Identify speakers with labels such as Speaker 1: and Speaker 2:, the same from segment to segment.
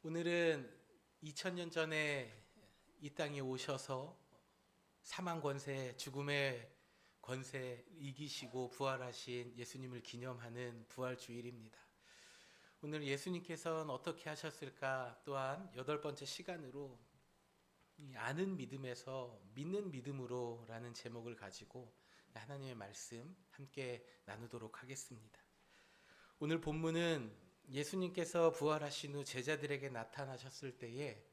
Speaker 1: 오늘은 2000년 전에 이 땅에 오셔서 사망 권세, 죽음의 권세 이기시고 부활하신 예수님을 기념하는 부활 주일입니다. 오늘 예수님께서는 어떻게 하셨을까? 또한 8번째 시간으로 이 아는 믿음에서 믿는 믿음으로라는 제목을 가지고 하나님의 말씀 함께 나누도록 하겠습니다. 오늘 본문은 예수님께서 부활하신 후 제자들에게 나타나셨을 때에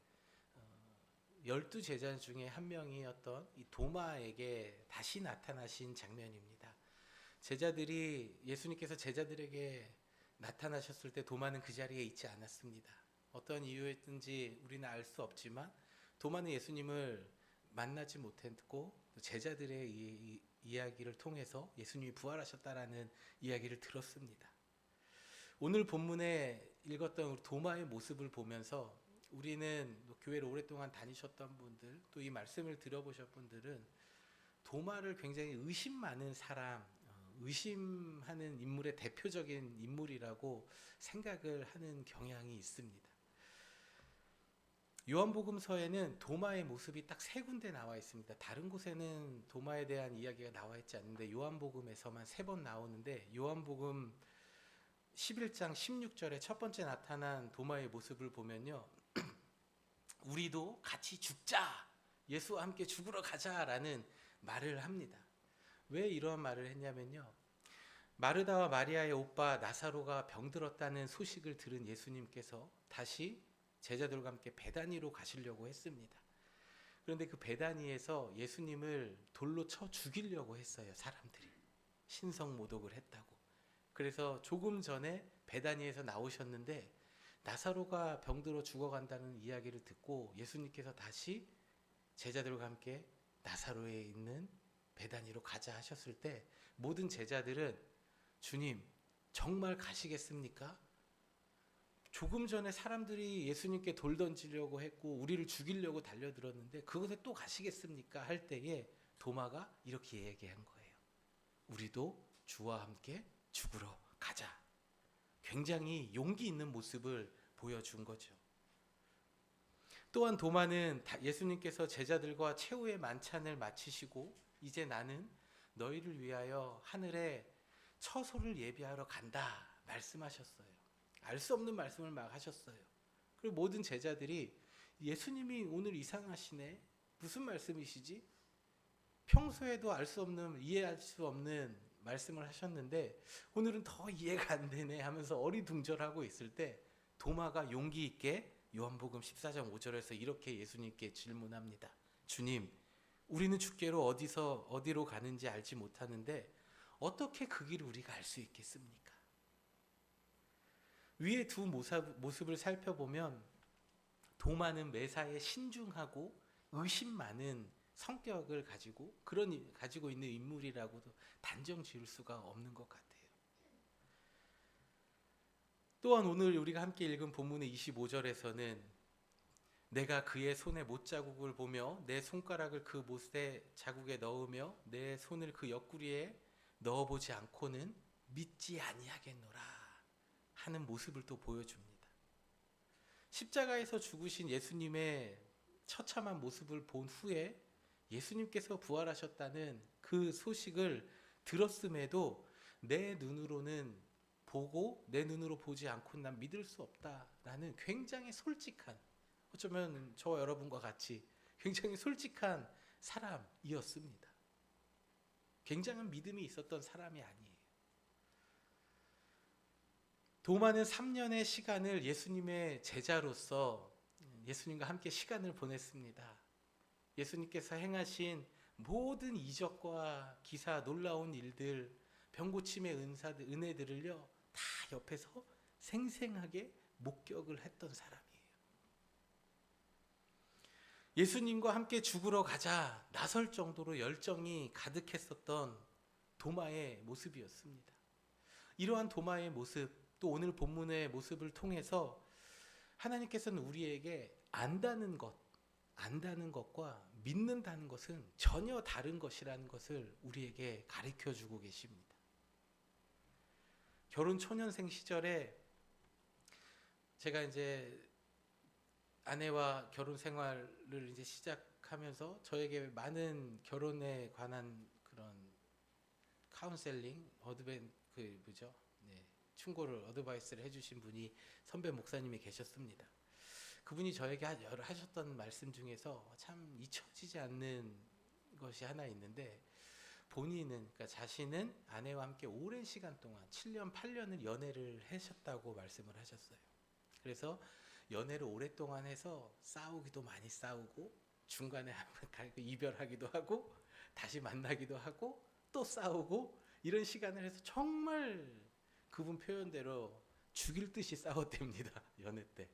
Speaker 1: 12제자 중에 한 명이었던 이 도마에게 다시 나타나신 장면입니다. 예수님께서 제자들에게 나타나셨을 때 도마는 그 자리에 있지 않았습니다. 어떤 이유였든지 우리는 알 수 없지만 도마는 예수님을 만나지 못했고 제자들의 이야기를 통해서 예수님이 부활하셨다라는 이야기를 들었습니다. 오늘 본문에 읽었던 우리 도마의 모습을 보면서 우리는 교회를 오랫동안 다니셨던 분들, 또 이 말씀을 들어보셨던 분들은 도마를 굉장히 의심 많은 사람, 의심하는 인물의 대표적인 인물이라고 생각을 하는 경향이 있습니다. 요한복음서에는 도마의 모습이 딱 3군데 나와 있습니다. 다른 곳에는 도마에 대한 이야기가 나와 있지 않는데 요한복음에서만 3번 나오는데 요한복음 11장 16절에 첫 번째 나타난 도마의 모습을 보면요, 우리도 같이 죽자, 예수와 함께 죽으러 가자라는 말을 합니다. 왜 이런 말을 했냐면요, 마르다와 마리아의 오빠 나사로가 병들었다는 소식을 들은 예수님께서 다시 제자들과 함께 베다니로 가시려고 했습니다. 그런데 그 베다니에서 예수님을 돌로 쳐 죽이려고 했어요. 사람들이 신성모독을 했다고. 그래서 조금 전에 베다니에서 나오셨는데 나사로가 병들어 죽어간다는 이야기를 듣고 예수님께서 다시 제자들과 함께 나사로에 있는 베다니로 가자 하셨을 때 모든 제자들은 주님, 정말 가시겠습니까? 조금 전에 사람들이 예수님께 돌 던지려고 했고 우리를 죽이려고 달려들었는데 그곳에 또 가시겠습니까? 할 때에 도마가 이렇게 얘기한 거예요. 우리도 주와 함께 죽으러 가자. 굉장히 용기 있는 모습을 보여준 거죠. 또한 도마는 예수님께서 제자들과 최후의 만찬을 마치시고 이제 나는 너희를 위하여 하늘에 처소를 예비하러 간다 말씀하셨어요. 알 수 없는 말씀을 막 하셨어요. 그리고 모든 제자들이 예수님이 오늘 이상하시네, 무슨 말씀이시지? 평소에도 알 수 없는, 이해할 수 없는 말씀을 하셨는데 오늘은 더 이해가 안 되네 하면서 어리둥절하고 있을 때 도마가 용기 있게 요한복음 14장 5절에서 이렇게 예수님께 질문합니다. 주님, 우리는 주께로 어디로 가는지 알지 못하는데 어떻게 그 길을 우리가 알 수 있겠습니까? 위의 두 모습을 살펴보면 도마는 매사에 신중하고 의심 많은 성격을 가지고 있는 인물이라고도 단정 지을 수가 없는 것 같아요. 또한 오늘 우리가 함께 읽은 본문의 25절에서는 내가 그의 손에 못자국을 보며 내 손가락을 그 못의 자국에 넣으며 내 손을 그 옆구리에 넣어보지 않고는 믿지 아니하겠노라 하는 모습을 또 보여줍니다. 십자가에서 죽으신 예수님의 처참한 모습을 본 후에 예수님께서 부활하셨다는 그 소식을 들었음에도 내 눈으로는 보고 내 눈으로 보지 않고는 난 믿을 수 없다라는 굉장히 솔직한, 어쩌면 저와 여러분과 같이 굉장히 솔직한 사람이었습니다. 굉장한 믿음이 있었던 사람이 아니에요. 도마는 3년의 시간을 예수님의 제자로서 예수님과 함께 시간을 보냈습니다. 예수님께서 행하신 모든 이적과 기사, 놀라운 일들, 병고침의 은혜들을요 다 옆에서 생생하게 목격을 했던 사람이에요. 예수님과 함께 죽으러 가자 나설 정도로 열정이 가득했었던 도마의 모습이었습니다. 이러한 도마의 모습, 또 오늘 본문의 모습을 통해서 하나님께서는 우리에게 안다는 것과 믿는다는 것은 전혀 다른 것이라는 것을 우리에게 가르쳐 주고 계십니다. 결혼 초년생 시절에 제가 이제 아내와 결혼 생활을 이제 시작하면서 저에게 많은 결혼에 관한 그런 카운셀링, 뭐죠? 네, 충고를 어드바이스를 해주신 분이 선배 목사님이 계셨습니다. 그분이 저에게 하셨던 말씀 중에서 참 잊혀지지 않는 것이 하나 있는데, 그러니까 자신은 아내와 함께 오랜 시간 동안 7년, 8년을 연애를 하셨다고 말씀을 하셨어요. 그래서 연애를 오랫동안 해서 싸우기도 많이 싸우고 중간에 이별하기도 하고 다시 만나기도 하고 또 싸우고 이런 시간을 해서 정말 그분 표현대로 죽일 듯이 싸웠답니다. 연애 때.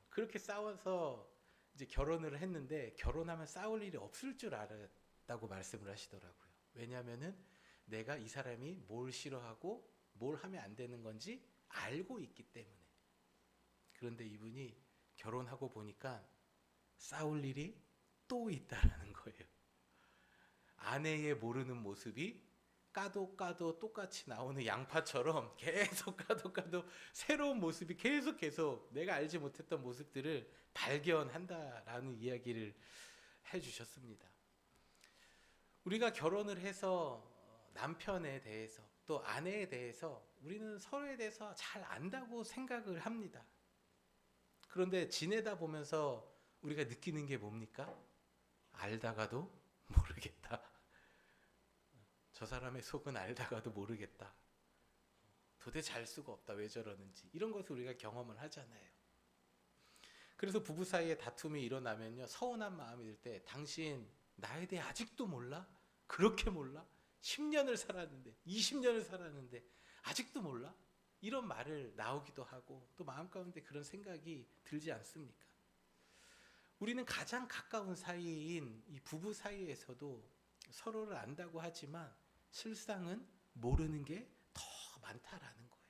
Speaker 1: 그렇게 싸워서 이제 결혼을 했는데 결혼하면 싸울 일이 없을 줄 알았다고 말씀을 하시더라고요. 왜냐하면은 내가 이 사람이 뭘 싫어하고 뭘 하면 안 되는 건지 알고 있기 때문에. 그런데 이분이 결혼하고 보니까 싸울 일이 또 있다라는 거예요. 아내의 모르는 모습이 까도 똑같이 나오는 양파처럼 계속 까도 새로운 모습이 계속 내가 알지 못했던 모습들을 발견한다라는 이야기를 해주셨습니다. 우리가 결혼을 해서 남편에 대해서 또 아내에 대해서 우리는 서로에 대해서 잘 안다고 생각을 합니다. 그런데 지내다 보면서 우리가 느끼는 게 뭡니까? 알다가도 모르겠다. 저 사람의 속은 알다가도 모르겠다. 도대체 알 수가 없다. 왜 저러는지. 이런 것을 우리가 경험을 하잖아요. 그래서 부부 사이에 다툼이 일어나면요, 서운한 마음이 들 때 당신 나에 대해 아직도 몰라? 그렇게 몰라? 10년을 살았는데 20년을 살았는데 아직도 몰라? 이런 말을 나오기도 하고 또 마음 가운데 그런 생각이 들지 않습니까? 우리는 가장 가까운 사이인 이 부부 사이에서도 서로를 안다고 하지만 실상은 모르는 게 더 많다라는 거예요.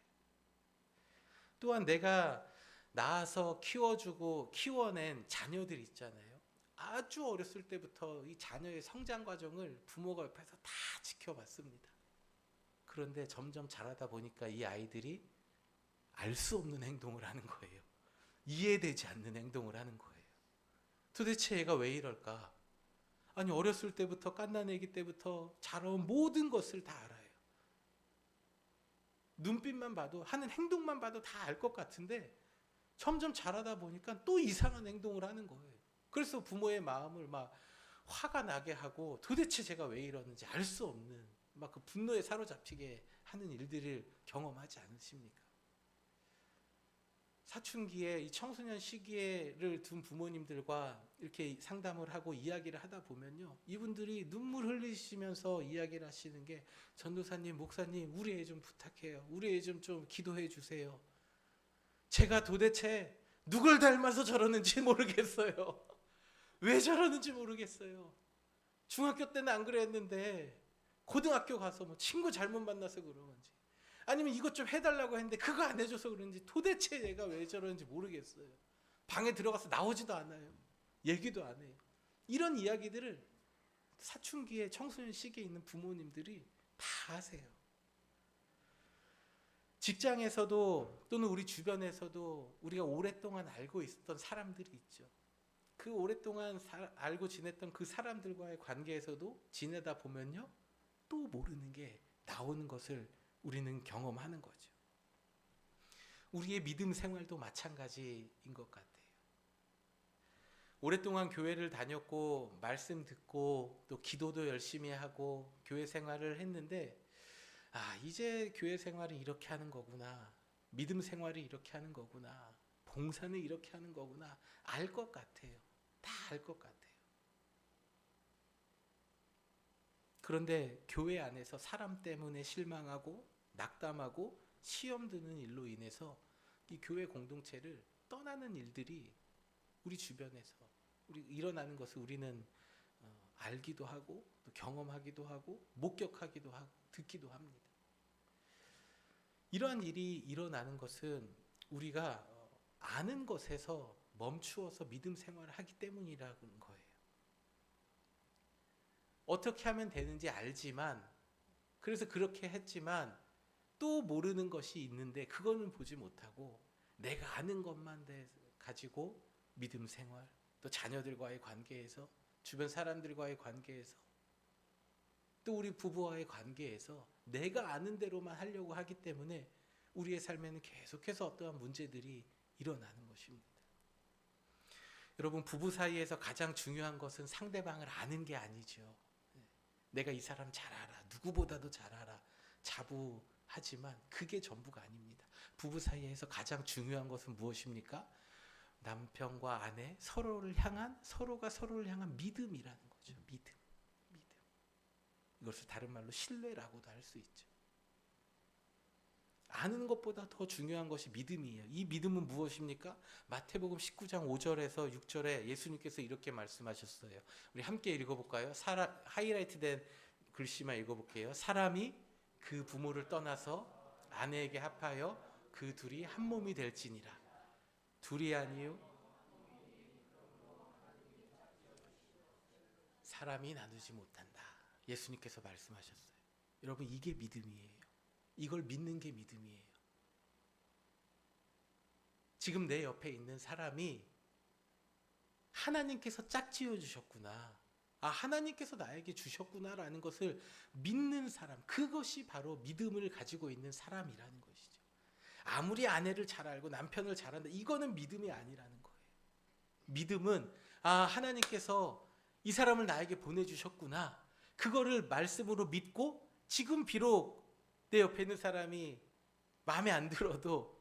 Speaker 1: 또한 내가 낳아서 키워주고 키워낸 자녀들 있잖아요. 아주 어렸을 때부터 이 자녀의 성장 과정을 부모가 옆에서 다 지켜봤습니다. 그런데 점점 자라다 보니까 이 아이들이 알 수 없는 행동을 하는 거예요. 이해되지 않는 행동을 하는 거예요. 도대체 얘가 왜 이럴까? 아니, 어렸을 때부터 갓난아기 때부터 자라온 모든 것을 다 알아요. 눈빛만 봐도, 하는 행동만 봐도 다 알 것 같은데 점점 자라다 보니까 또 이상한 행동을 하는 거예요. 그래서 부모의 마음을 막 화가 나게 하고 도대체 제가 왜 이러는지 알 수 없는 막 그 분노에 사로잡히게 하는 일들을 경험하지 않으십니까? 사춘기에 이 청소년 시기를 둔 부모님들과 이렇게 상담을 하고 이야기를 하다 보면요, 이분들이 눈물 흘리시면서 이야기를 하시는 게, 전도사님, 목사님, 우리 애 좀 부탁해요. 우리 애 좀 기도해 주세요. 제가 도대체 누굴 닮아서 저러는지 모르겠어요. 왜 저러는지 모르겠어요. 중학교 때는 안 그랬는데 고등학교 가서 뭐 친구 잘못 만나서 그런 건지, 아니면 이것 좀 해달라고 했는데 그거 안 해줘서 그런지 도대체 얘가 왜 저러는지 모르겠어요. 방에 들어가서 나오지도 않아요. 얘기도 안 해요. 이런 이야기들을 사춘기에 청소년 시기에 있는 부모님들이 다 하세요. 직장에서도 또는 우리 주변에서도 우리가 오랫동안 알고 있었던 사람들이 있죠. 그 오랫동안 알고 지냈던 그 사람들과의 관계에서도 지내다 보면요, 또 모르는 게 나오는 것을 우리는 경험하는 거죠. 우리의 믿음 생활도 마찬가지인 것 같아요. 오랫동안 교회를 다녔고 말씀 듣고 또 기도도 열심히 하고 교회 생활을 했는데, 이제 교회 생활이 이렇게 하는 거구나, 믿음 생활이 이렇게 하는 거구나, 봉사는 이렇게 하는 거구나, 알 것 같아요. 다 알 것 같아요. 그런데 교회 안에서 사람 때문에 실망하고 낙담하고 시험 드는 일로 인해서 이 교회 공동체를 떠나는 일들이 우리 주변에서 일어나는 것을 우리는 알기도 하고 또 경험하기도 하고 목격하기도 하고 듣기도 합니다. 이러한 일이 일어나는 것은 우리가 아는 것에서 멈추어서 믿음 생활을 하기 때문이라는 거예요. 어떻게 하면 되는지 알지만, 그래서 그렇게 했지만 또 모르는 것이 있는데 그거는 보지 못하고 내가 아는 것만 가지고 믿음 생활, 또 자녀들과의 관계에서, 주변 사람들과의 관계에서, 또 우리 부부와의 관계에서 내가 아는 대로만 하려고 하기 때문에 우리의 삶에는 계속해서 어떠한 문제들이 일어나는 것입니다. 여러분, 부부 사이에서 가장 중요한 것은 상대방을 아는 게 아니죠. 내가 이 사람 잘 알아, 누구보다도 잘 알아, 자부하지만 그게 전부가 아닙니다. 부부 사이에서 가장 중요한 것은 무엇입니까? 남편과 아내, 서로가 서로를 향한 믿음이라는 거죠. 믿음. 이것을 다른 말로 신뢰라고도 할 수 있죠. 아는 것보다 더 중요한 것이 믿음이에요. 이 믿음은 무엇입니까? 마태복음 19장 5절에서 6절에 예수님께서 이렇게 말씀하셨어요. 우리 함께 읽어볼까요? 하이라이트된 글씨만 읽어볼게요. 사람이 그 부모를 떠나서 아내에게 합하여 그 둘이 한 몸이 될지니라. 둘이 아니요 사람이 나누지 못한다. 예수님께서 말씀하셨어요. 여러분, 이게 믿음이에요. 이걸 믿는 게 믿음이에요. 지금 내 옆에 있는 사람이 하나님께서 짝지어 주셨구나, 하나님께서 나에게 주셨구나라는 것을 믿는 사람, 그것이 바로 믿음을 가지고 있는 사람이라는 것이죠. 아무리 아내를 잘 알고 남편을 잘 안다, 이거는 믿음이 아니라는 거예요. 믿음은 하나님께서 이 사람을 나에게 보내주셨구나, 그거를 말씀으로 믿고, 지금 비록 내 옆에 있는 사람이 마음에 안 들어도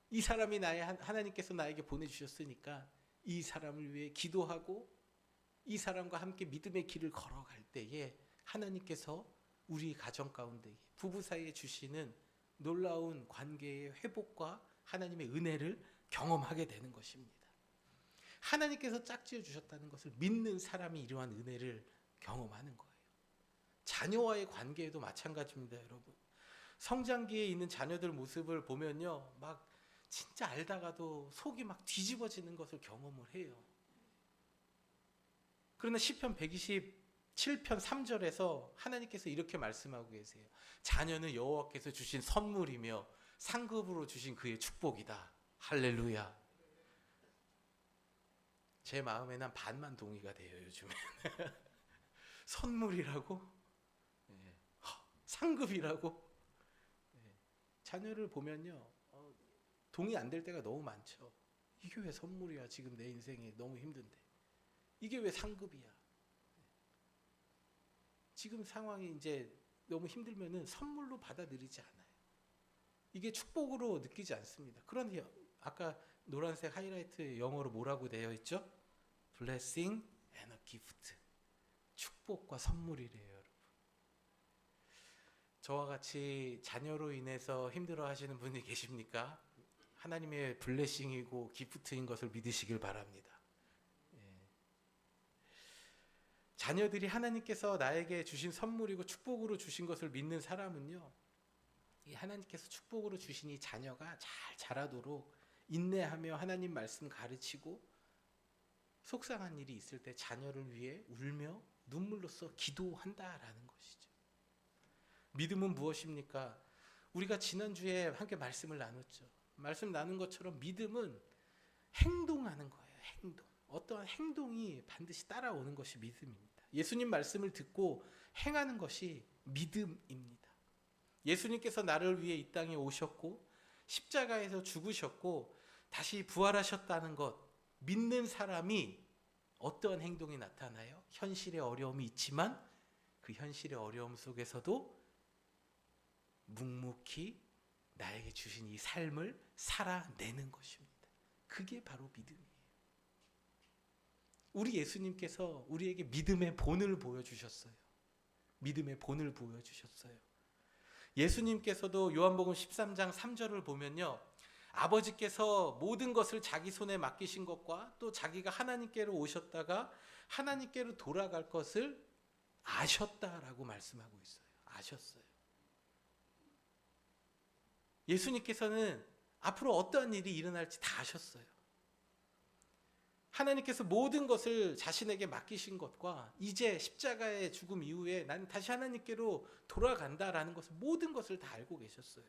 Speaker 1: 이 사람이 하나님께서 나에게 보내주셨으니까 이 사람을 위해 기도하고 이 사람과 함께 믿음의 길을 걸어갈 때에 하나님께서 우리 가정 가운데 부부 사이에 주시는 놀라운 관계의 회복과 하나님의 은혜를 경험하게 되는 것입니다. 하나님께서 짝지어 주셨다는 것을 믿는 사람이 이러한 은혜를 경험하는 거예요. 자녀와의 관계에도 마찬가지입니다, 여러분. 성장기에 있는 자녀들 모습을 보면요, 막 진짜 알다가도 속이 막 뒤집어지는 것을 경험을 해요. 그러나 시편 127편 3절에서 하나님께서 이렇게 말씀하고 계세요. 자녀는 여호와께서 주신 선물이며 상급으로 주신 그의 축복이다. 할렐루야. 제 마음에는 한 반만 동의가 돼요, 요즘에. 선물이라고? 상급이라고? 자녀를 보면요, 동의 안 될 때가 너무 많죠. 이게 왜 선물이야? 지금 내 인생이 너무 힘든데. 이게 왜 상급이야? 지금 상황이 이제 너무 힘들면은 선물로 받아들이지 않아요. 이게 축복으로 느끼지 않습니다. 그런데 아까 노란색 하이라이트 영어로 뭐라고 되어 있죠? Blessing and a gift. 축복과 선물이래요, 여러분. 저와 같이 자녀로 인해서 힘들어 하시는 분이 계십니까? 하나님의 블레싱이고 기프트인 것을 믿으시길 바랍니다. 자녀들이 하나님께서 나에게 주신 선물이고 축복으로 주신 것을 믿는 사람은요, 이 하나님께서 축복으로 주신 이 자녀가 잘 자라도록 인내하며 하나님 말씀 가르치고, 속상한 일이 있을 때 자녀를 위해 울며 눈물로써 기도한다라는 것이죠. 믿음은 무엇입니까? 우리가 지난주에 함께 말씀을 나눴죠. 말씀 나눈 것처럼 믿음은 행동하는 거예요. 행동. 어떠한 행동이 반드시 따라오는 것이 믿음입니다. 예수님 말씀을 듣고 행하는 것이 믿음입니다. 예수님께서 나를 위해 이 땅에 오셨고 십자가에서 죽으셨고 다시 부활하셨다는 것 믿는 사람이 어떠한 행동이 나타나요? 현실의 어려움이 있지만 그 현실의 어려움 속에서도 묵묵히 나에게 주신 이 삶을 살아내는 것입니다. 그게 바로 믿음이에요. 우리 예수님께서 우리에게 믿음의 본을 보여주셨어요. 믿음의 본을 보여주셨어요. 예수님께서도 요한복음 13장 3절을 보면요, 아버지께서 모든 것을 자기 손에 맡기신 것과 또 자기가 하나님께로 오셨다가 하나님께로 돌아갈 것을 아셨다라고 말씀하고 있어요. 아셨어요. 예수님께서는 앞으로 어떠한 일이 일어날지 다 아셨어요. 하나님께서 모든 것을 자신에게 맡기신 것과 이제 십자가의 죽음 이후에 난 다시 하나님께로 돌아간다라는 것을, 모든 것을 다 알고 계셨어요.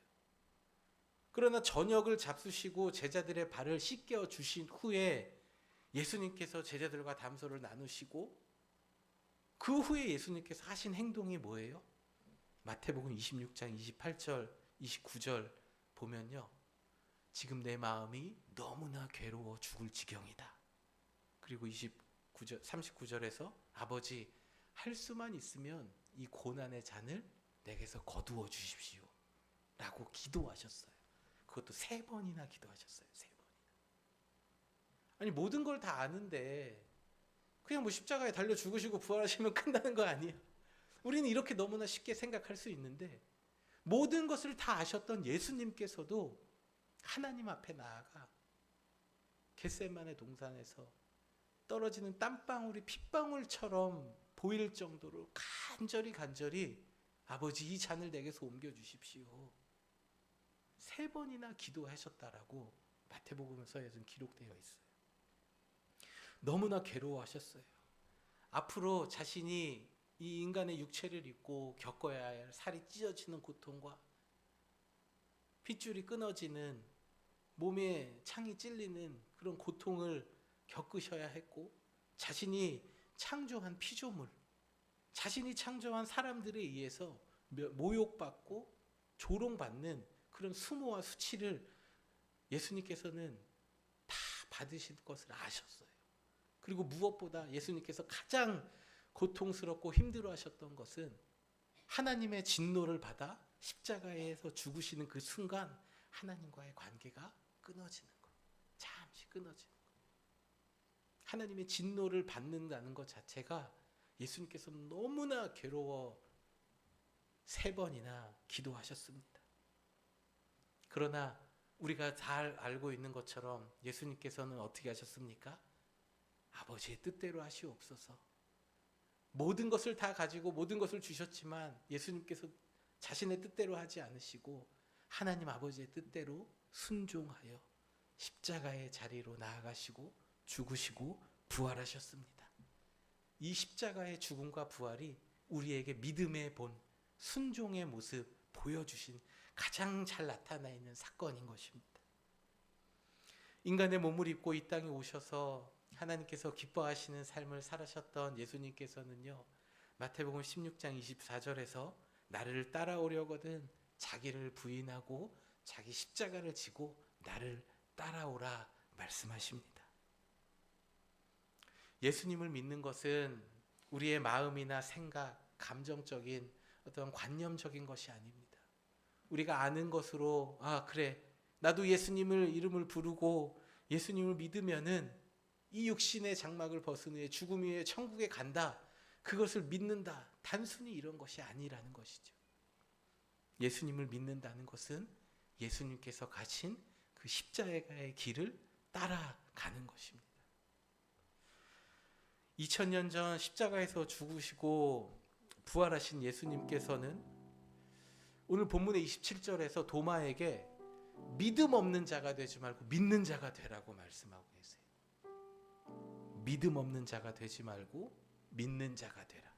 Speaker 1: 그러나 저녁을 잡수시고 제자들의 발을 씻겨 주신 후에 예수님께서 제자들과 담소를 나누시고 그 후에 예수님께서 하신 행동이 뭐예요? 마태복음 26장 28절 29절 보면요, 지금 내 마음이 너무나 괴로워 죽을 지경이다. 그리고 39절에서 아버지, 할 수만 있으면 이 고난의 잔을 내게서 거두어 주십시오 라고 기도하셨어요. 그것도 3번이나 기도하셨어요. 3번이나. 아니, 모든 걸 다 아는데 그냥 뭐 십자가에 달려 죽으시고 부활하시면 끝나는 거 아니에요? 우리는 이렇게 너무나 쉽게 생각할 수 있는데, 모든 것을 다 아셨던 예수님께서도 하나님 앞에 나아가 겟세마네 동산에서 떨어지는 땀방울이 핏방울처럼 보일 정도로 간절히 아버지, 이 잔을 내게서 옮겨주십시오 3번이나 기도하셨다라고 마태복음서에는 기록되어 있어요. 너무나 괴로워하셨어요. 앞으로 자신이 이 인간의 육체를 입고 겪어야 할 살이 찢어지는 고통과 핏줄이 끊어지는, 몸에 창이 찔리는 그런 고통을 겪으셔야 했고, 자신이 창조한 피조물, 자신이 창조한 사람들에 의해서 모욕받고 조롱받는 그런 수모와 수치를 예수님께서는 다 받으실 것을 아셨어요. 그리고 무엇보다 예수님께서 가장 고통스럽고 힘들어하셨던 것은 하나님의 진노를 받아 십자가에서 죽으시는 그 순간 하나님과의 관계가 끊어지는 것, 잠시 끊어지는 것. 하나님의 진노를 받는다는 것 자체가 예수님께서 너무나 괴로워 3번이나 기도하셨습니다. 그러나 우리가 잘 알고 있는 것처럼 예수님께서는 어떻게 하셨습니까? 아버지의 뜻대로 하시옵소서. 모든 것을 다 가지고 모든 것을 주셨지만 예수님께서 자신의 뜻대로 하지 않으시고 하나님 아버지의 뜻대로 순종하여 십자가의 자리로 나아가시고 죽으시고 부활하셨습니다. 이 십자가의 죽음과 부활이 우리에게 믿음의 본, 순종의 모습 보여주신 가장 잘 나타나 있는 사건인 것입니다. 인간의 몸을 입고 이 땅에 오셔서 하나님께서 기뻐하시는 삶을 살으셨던 예수님께서는요, 마태복음 16장 24절에서 나를 따라오려거든 자기를 부인하고 자기 십자가를 지고 나를 따라오라 말씀하십니다. 예수님을 믿는 것은 우리의 마음이나 생각, 감정적인 어떤 관념적인 것이 아닙니다. 우리가 아는 것으로, 아 그래, 나도 예수님을 이름을 부르고 예수님을 믿으면은 이 육신의 장막을 벗은 후에 죽음 위에 천국에 간다, 그것을 믿는다, 단순히 이런 것이 아니라는 것이죠. 예수님을 믿는다는 것은 예수님께서 가신 그 십자가의 길을 따라가는 것입니다. 2000년 전 십자가에서 죽으시고 부활하신 예수님께서는 오늘 본문의 27절에서 도마에게 믿음 없는 자가 되지 말고 믿는 자가 되라고 말씀하고 계세요. 믿음 없는 자가 되지 말고 믿는 자가 되라.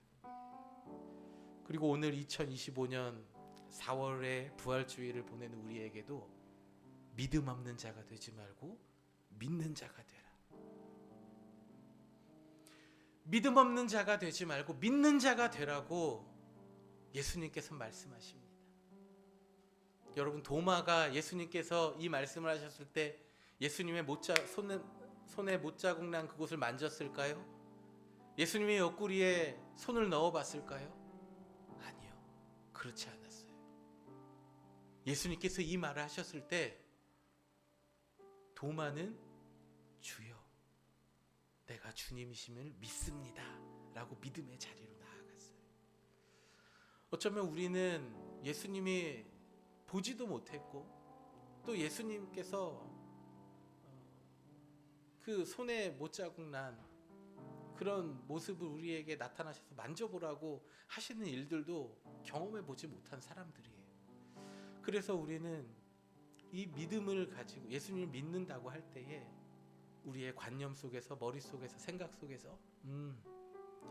Speaker 1: 그리고 오늘 2025년 4월에 부활주의를 보내는 우리에게도 믿음 없는 자가 되지 말고 믿는 자가 되라. 믿음 없는 자가 되지 말고 믿는 자가 되라고 예수님께서 말씀하십니다. 여러분, 도마가 예수님께서 이 말씀을 하셨을 때 예수님의 손에 못자국 난 그곳을 만졌을까요? 예수님의 옆구리에 손을 넣어봤을까요? 아니요, 그렇지 않았어요. 예수님께서 이 말을 하셨을 때 도마는 주여, 내가 주님이심을 믿습니다 라고 믿음의 자리로 나아갔어요. 어쩌면 우리는 예수님이 보지도 못했고 또 예수님께서 그 손에 못자국 난 그런 모습을 우리에게 나타나셔서 만져보라고 하시는 일들도 경험해 보지 못한 사람들이에요. 그래서 우리는 이 믿음을 가지고 예수님을 믿는다고 할 때에 우리의 관념 속에서, 머릿속에서, 생각 속에서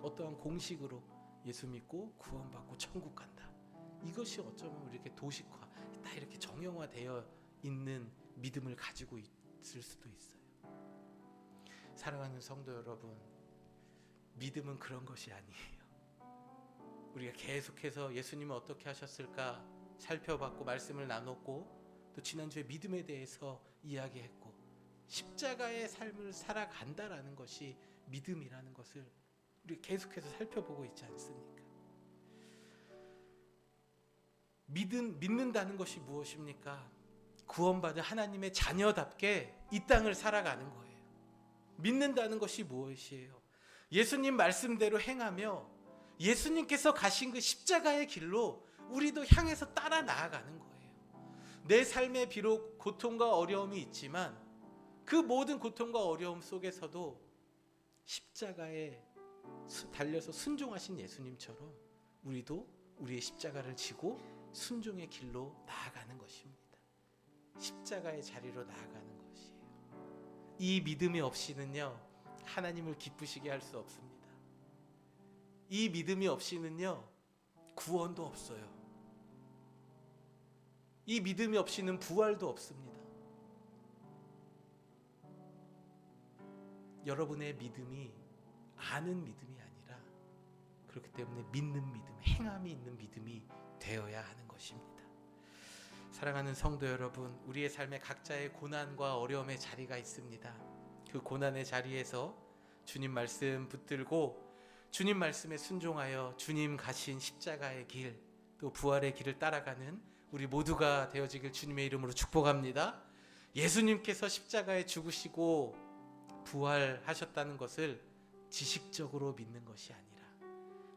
Speaker 1: 어떠한 공식으로 예수 믿고 구원받고 천국 간다, 이것이 어쩌면 이렇게 도식화, 딱 이렇게 정형화되어 있는 믿음을 가지고 있을 수도 있어요. 사랑하는 성도 여러분, 믿음은 그런 것이 아니에요. 우리가 계속해서 예수님은 어떻게 하셨을까 살펴봤고 말씀을 나눴고 또 지난주에 믿음에 대해서 이야기했고 십자가의 삶을 살아간다라는 것이 믿음이라는 것을 우리가 계속해서 살펴보고 있지 않습니까? 믿는다는 것이 무엇입니까? 구원받은 하나님의 자녀답게 이 땅을 살아가는 거예요. 믿는다는 것이 무엇이에요? 예수님 말씀대로 행하며 예수님께서 가신 그 십자가의 길로 우리도 향해서 따라 나아가는 거예요. 내 삶에 비록 고통과 어려움이 있지만 그 모든 고통과 어려움 속에서도 십자가에 달려서 순종하신 예수님처럼 우리도 우리의 십자가를 지고 순종의 길로 나아가는 것입니다. 십자가의 자리로 나아가는 것이에요. 이 믿음이 없이는요, 하나님을 기쁘시게 할 수 없습니다. 이 믿음이 없이는요, 구원도 없어요. 이 믿음이 없이는 부활도 없습니다. 여러분의 믿음이 아는 믿음이 아니라 그렇기 때문에 믿는 믿음, 행함이 있는 믿음이 되어야 하는 것입니다. 사랑하는 성도 여러분, 우리의 삶에 각자의 고난과 어려움의 자리가 있습니다. 그 고난의 자리에서 주님 말씀 붙들고 주님 말씀에 순종하여 주님 가신 십자가의 길, 또 부활의 길을 따라가는 우리 모두가 되어지길 주님의 이름으로 축복합니다. 예수님께서 십자가에 죽으시고 부활하셨다는 것을 지식적으로 믿는 것이 아니라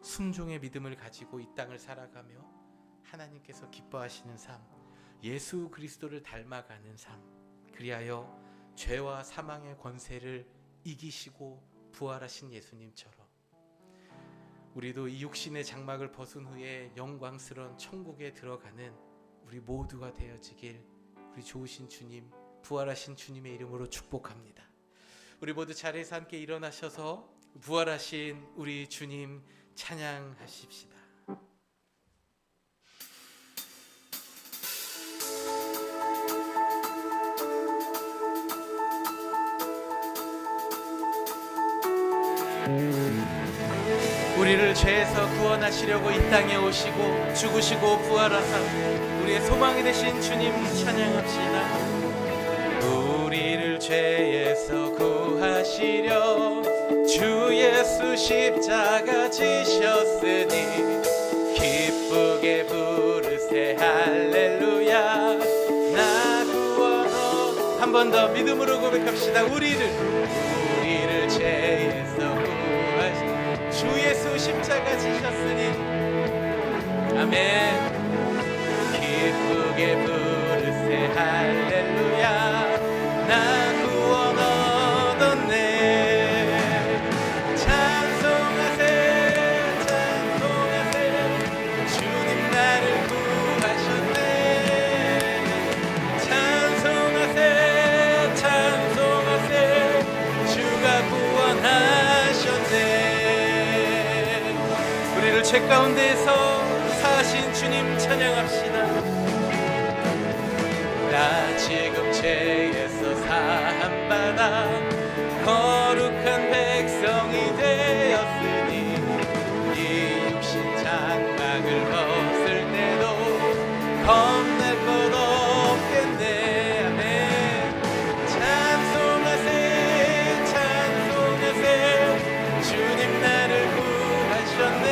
Speaker 1: 순종의 믿음을 가지고 이 땅을 살아가며 하나님께서 기뻐하시는 삶, 예수 그리스도를 닮아가는 삶, 그리하여 죄와 사망의 권세를 이기시고 부활하신 예수님처럼 우리도 이 육신의 장막을 벗은 후에 영광스러운 천국에 들어가는 우리 모두가 되어지길 우리 좋으신 주님, 부활하신 주님의 이름으로 축복합니다. 우리 모두 자리에서 함께 일어나셔서 부활하신 우리 주님 찬양하십시다. 우리를 죄에서 구원하시려고 이 땅에 오시고 죽으시고 부활하사 우리의 소망이 되신 주님 찬양합시다. 우리를 죄에서 구하시려 주 예수 십자가 지셨으니 기쁘게 부르세 할렐루야. 나 구원어. 한 번 더 믿음으로 고백합시다. 우리를 죄에서 구하시려 주 예수 십자가 지셨으니 아멘. 기쁘게 부르세 할렐루야. 나 구원 얻었네. 찬송하세 찬송하세 주님 나를 구하셨네. 찬송하세 찬송하세 주가 구원하셨네. 우리를 죄 가운데에서 사신 주님 찬양합시다. 나 지금 죄에서 사함받아 거룩한 백성이 되었으니 이 육신 장막을 벗을 때도 겁낼 것 없겠네. 아멘. 찬송하세 찬송하세 주님 나를 구하셨네.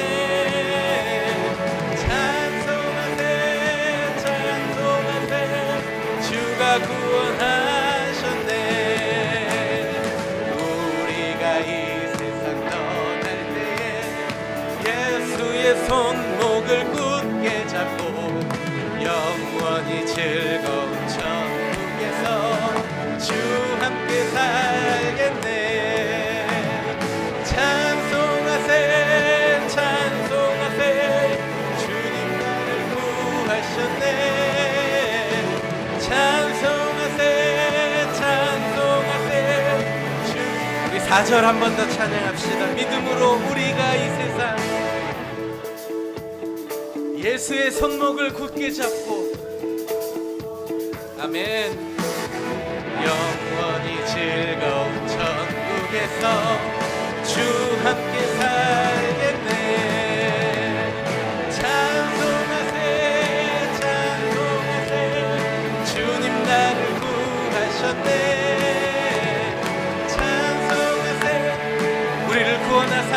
Speaker 1: 구원하셨네. 우리가 이 세상 떠날 때에 예수의 손목을 굳게 잡고 영원히 즐거운 천국에서 주 함께 살겠네. 찬송하세 찬송하세 주님 나를 구하셨네. 찬송하세 찬송하세 주. 우리 4절 한 번 더 찬양합시다. 믿음으로 우리가 이 세상 예수의 손목을 굳게 잡고 아멘. 영원히 즐거운 천국에 안에서 주 함께 살겠네. 찬송하세 찬송하세 주님 나를 구하셨네. 찬송하세 우리를 구원하사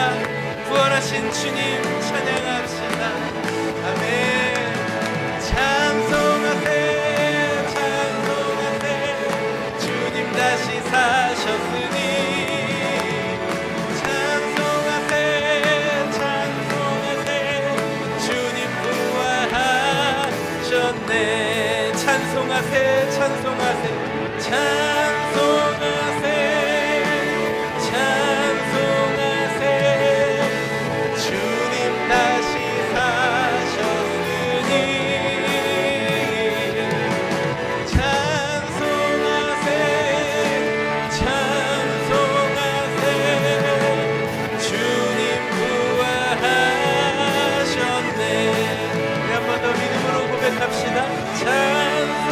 Speaker 1: 부활하신 주님 찬양합시다. 아멘. 찬송하세 찬송하세 주님 다시 사셨으니. 찬송하세 찬송하세 주님 부활하셨네. 찬송하세 찬송하세 찬송하세 찬송하세 주님 다시 사셨으니. 찬송하세 찬송하세 주님 부활하셨네. 우리 한 번 더 믿음으로 고백합시다. 찬송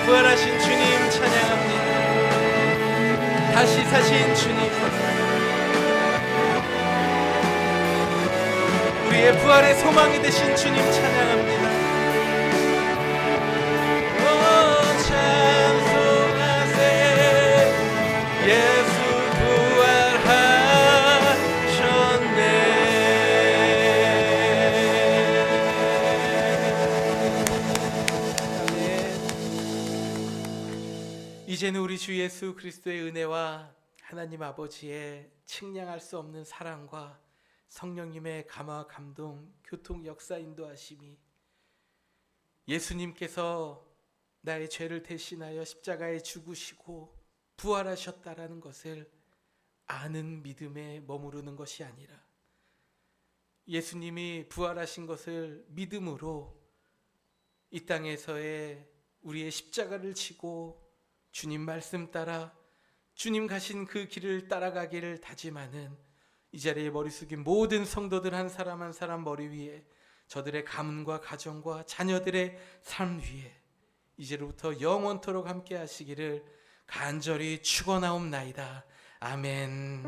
Speaker 1: 부활하신 주님 찬양합니다. 다시 사신 주님, 우리의 부활의 소망이 되신 주님 찬양합니다. 오 찬송하세 예수 부활하셨네. 이제는 우리 주 예수 그리스도의 은혜와 하나님 아버지의 측량할 수 없는 사랑과 성령님의 감화 감동 교통 역사 인도하심이, 예수님께서 나의 죄를 대신하여 십자가에 죽으시고 부활하셨다라는 것을 아는 믿음에 머무르는 것이 아니라, 예수님이 부활하신 것을 믿음으로 이 땅에서의 우리의 십자가를 지고 주님 말씀 따라 주님 가신 그 길을 따라가기를 다짐하는 이 자리에 머리 숙인 모든 성도들 한 사람 한 사람 머리 위에, 저들의 가문과 가정과 자녀들의 삶 위에 이제로부터 영원토록 함께 하시기를 간절히 축원하옵나이다. 아멘.